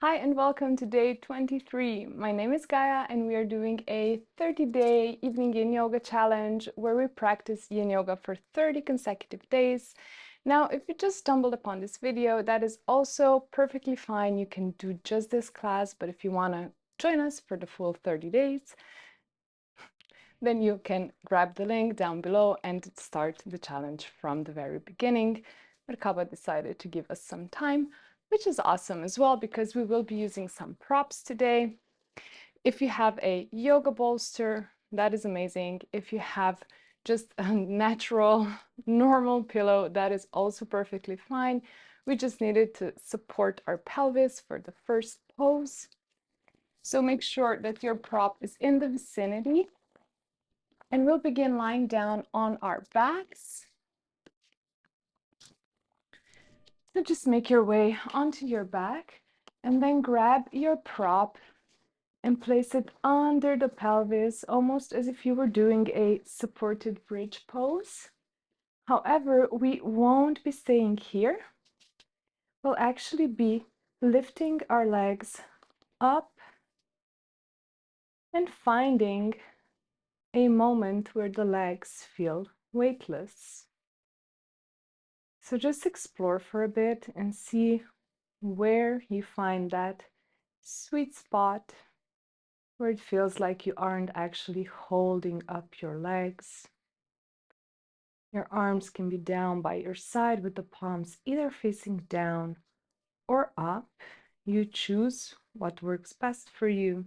Hi and welcome to day 23. My name is Gaia and we are doing a 30-day evening Yin Yoga challenge where we practice Yin Yoga for 30 consecutive days. Now, if you just stumbled upon this video, that is also perfectly fine. You can do just this class, but if you want to join us for the full 30 days, then you can grab the link down below and start the challenge from the very beginning. But Kaba decided to give us some time, which is awesome as well because we will be using some props today. If you have a yoga bolster, that is amazing. If you have just a natural, normal pillow, that is also perfectly fine. We just needed to support our pelvis for the first pose. So make sure that your prop is in the vicinity. And we'll begin lying down on our backs. So just make your way onto your back and then grab your prop and place it under the pelvis, almost as if you were doing a supported bridge pose. However, we won't be staying here. We'll actually be lifting our legs up and finding a moment where the legs feel weightless. So just explore for a bit and see where you find that sweet spot where it feels like you aren't actually holding up your legs. Your arms can be down by your side with the palms either facing down or up. You choose what works best for you.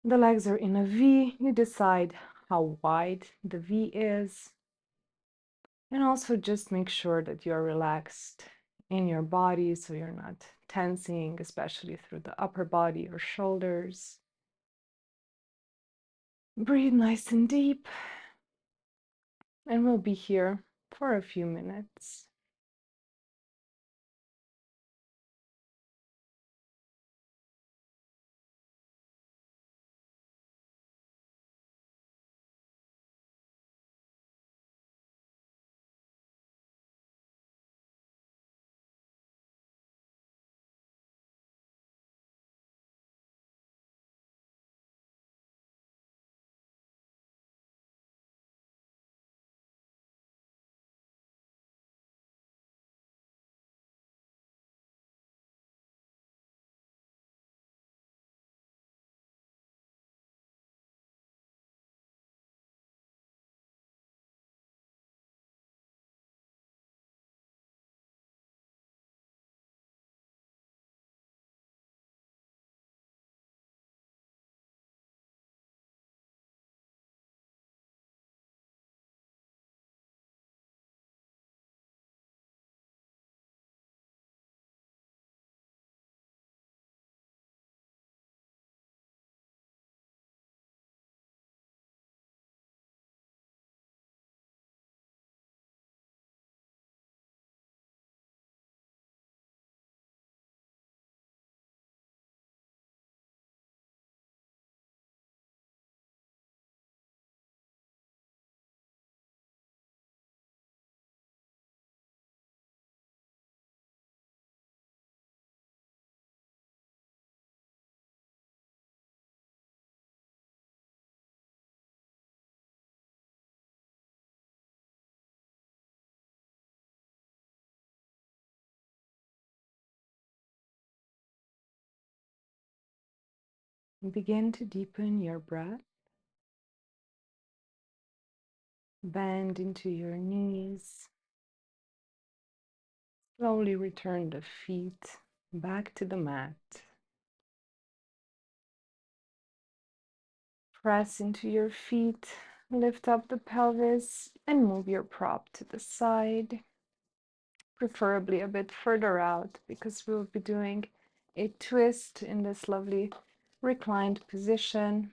The legs are in a V. You decide how wide the V is. And also just make sure that you're relaxed in your body so you're not tensing, especially through the upper body or shoulders. Breathe nice and deep, and we'll be here for a few minutes. Begin to deepen your breath. Bend into your knees. Slowly return the feet back to the mat. Press into your feet, lift up the pelvis, and move your prop to the side, preferably a bit further out because we'll be doing a twist in this lovely reclined position.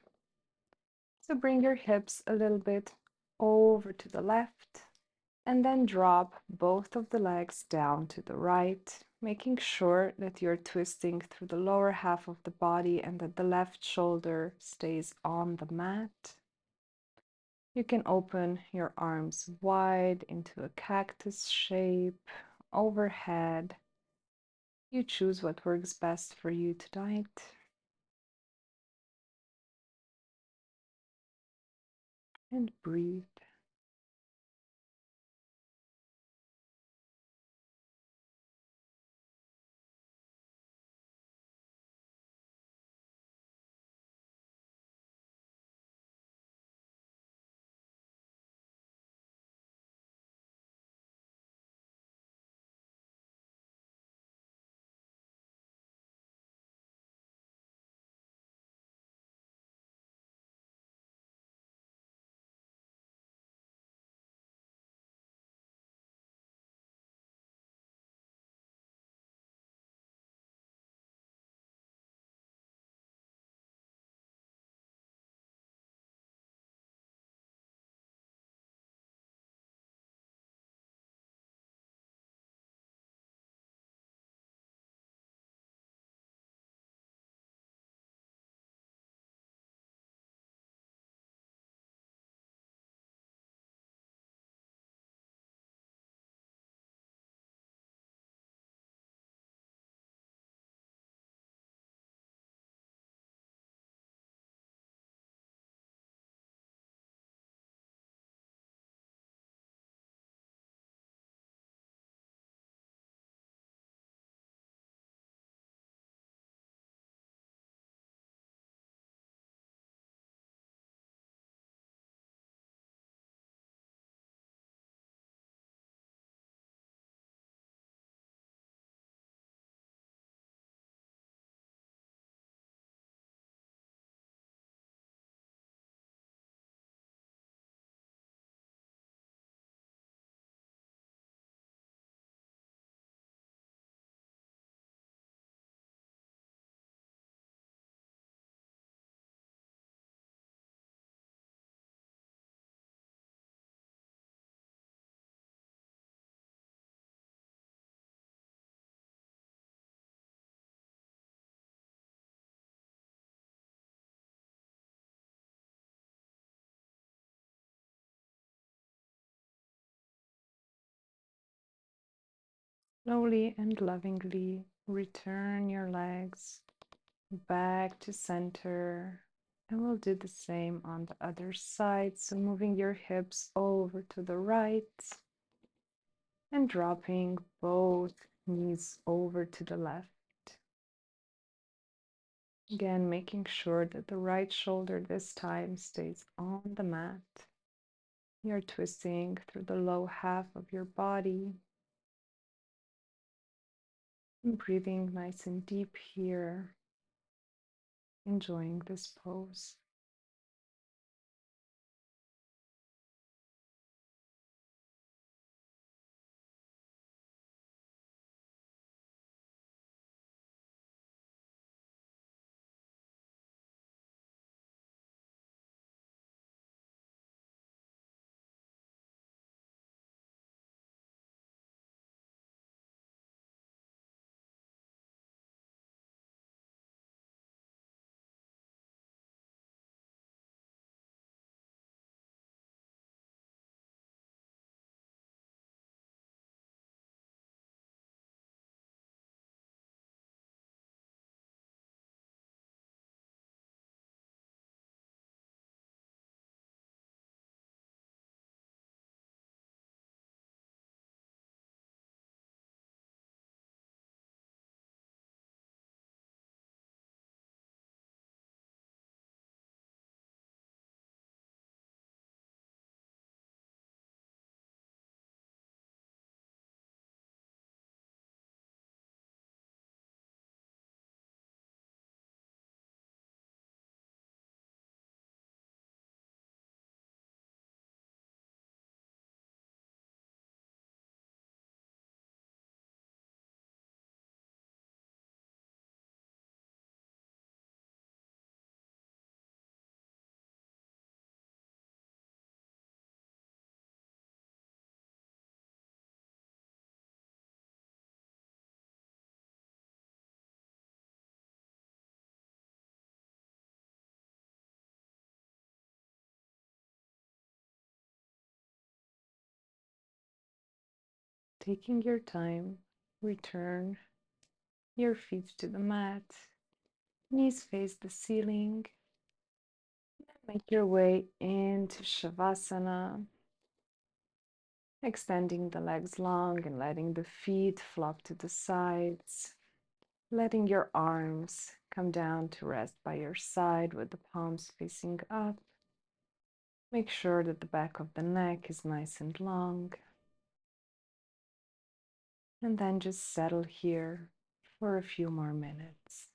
So bring your hips a little bit over to the left and then drop both of the legs down to the right, making sure that you're twisting through the lower half of the body and that the left shoulder stays on the mat. You can open your arms wide into a cactus shape overhead. You choose what works best for you tonight. And breathe. Slowly and lovingly return your legs back to center. And we'll do the same on the other side. So moving your hips over to the right and dropping both knees over to the left. Again, making sure that the right shoulder this time stays on the mat. You're twisting through the low half of your body. And breathing nice and deep here. Enjoying this pose. Taking your time, return your feet to the mat, knees face the ceiling. Make your way into Savasana, extending the legs long and letting the feet flop to the sides, letting your arms come down to rest by your side with the palms facing up. Make sure that the back of the neck is nice and long. And then just settle here for a few more minutes.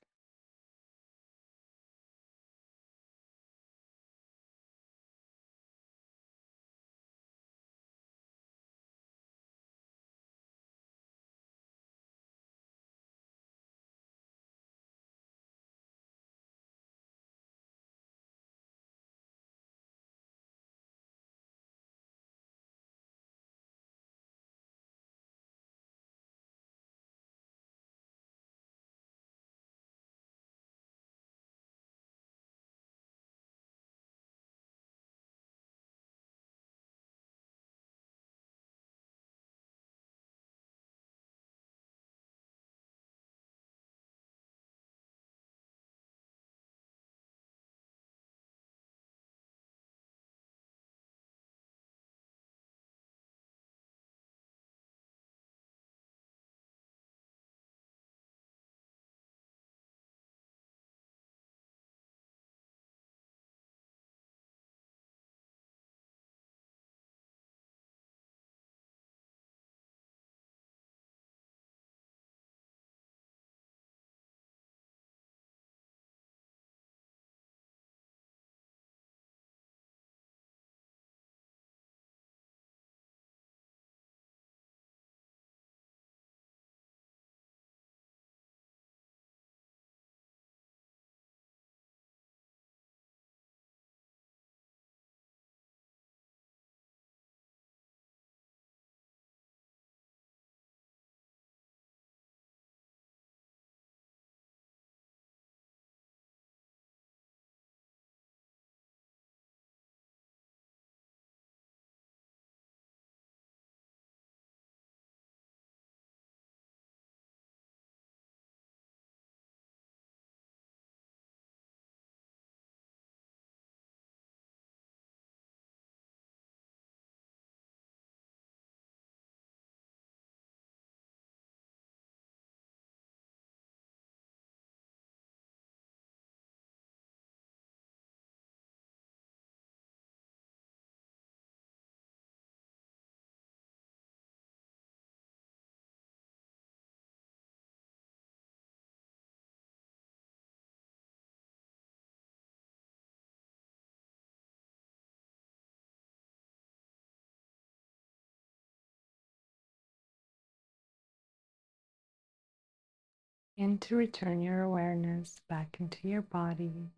And to return your awareness back into your body,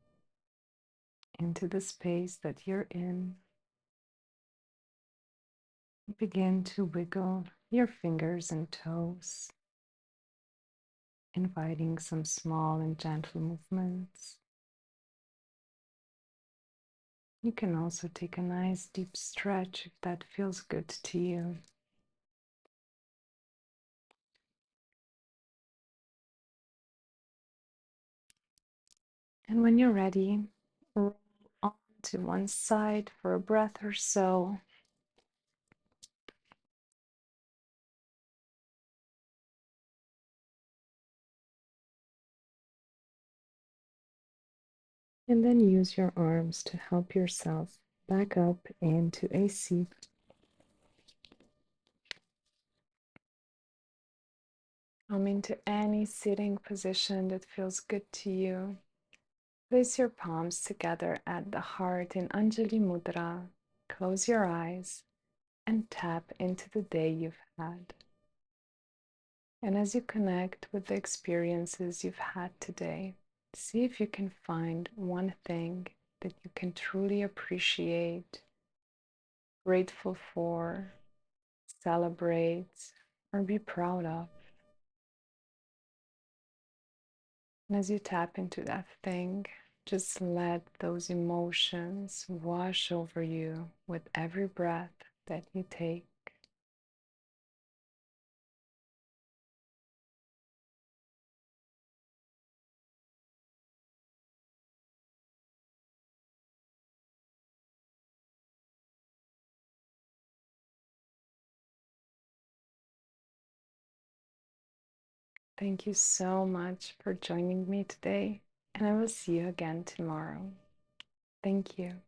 into the space that you're in. Begin to wiggle your fingers and toes, inviting some small and gentle movements. You can also take a nice deep stretch if that feels good to you. And when you're ready, roll on to one side for a breath or so. And then use your arms to help yourself back up into a seat. Come into any sitting position that feels good to you. Place your palms together at the heart in Anjali Mudra. Close your eyes and tap into the day you've had. And as you connect with the experiences you've had today, see if you can find one thing that you can truly appreciate, grateful for, celebrate, or be proud of. And as you tap into that thing, just let those emotions wash over you with every breath that you take. Thank you so much for joining me today, and I will see you again tomorrow. Thank you.